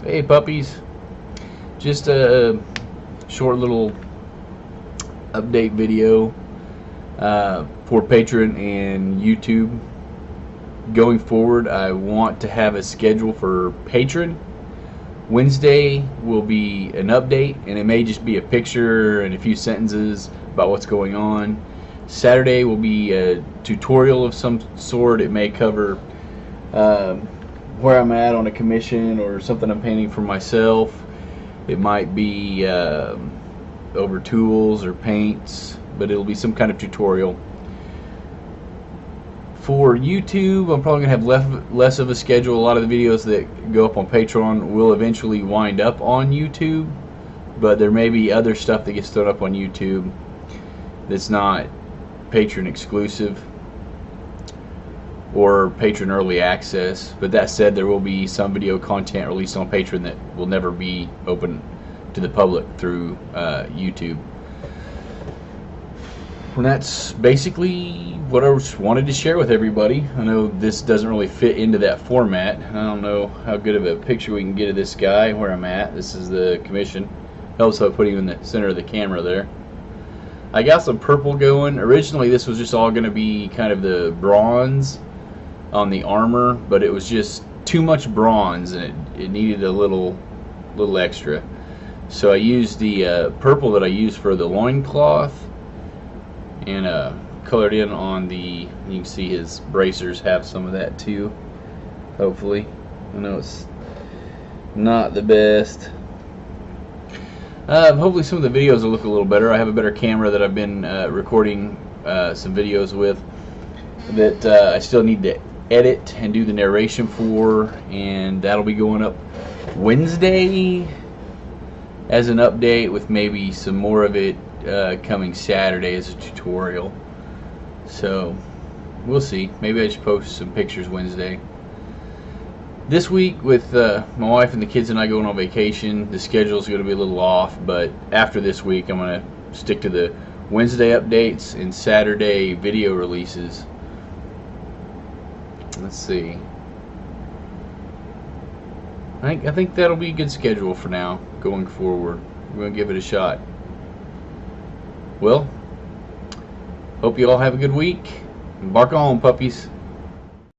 Hey puppies, just a short little update video for Patreon and YouTube. Going forward, I want to have a schedule for Patreon. Wednesday will be an update, and it may just be a picture and a few sentences about what's going on. Saturday will be a tutorial of some sort. It may cover where I'm at on a commission or something I'm painting for myself. It might be over tools or paints, but it'll be some kind of tutorial. For YouTube, I'm probably going to have less of a schedule. A lot of the videos that go up on Patreon will eventually wind up on YouTube, but there may be other stuff that gets thrown up on YouTube that's not Patreon exclusive or Patreon early access. But that said, there will be some video content released on Patreon that will never be open to the public through YouTube. And that's basically what I wanted to share with everybody. I know this doesn't really fit into that format. I don't know how good of a picture we can get of this guy where I'm at. This is the commission. Helps by putting him in the center of the camera there. I got some purple going. Originally this was just all going to be kind of the bronze on the armor, but it was just too much bronze and it needed a little extra. So I used the purple that I used for the loincloth and colored in on the, you can see his bracers have some of that too, hopefully. I know it's not the best. Hopefully some of the videos will look a little better. I have a better camera that I've been recording some videos with that I still need to edit and do the narration for, and that'll be going up Wednesday as an update, with maybe some more of it coming Saturday as a tutorial. So we'll see. Maybe I should post some pictures Wednesday. This week, with my wife and the kids and I going on vacation, the schedule is going to be a little off, but after this week I'm going to stick to the Wednesday updates and Saturday video releases. Let's see. I think that'll be a good schedule for now going forward. We're going to give it a shot. Well, hope you all have a good week. Bark on, puppies.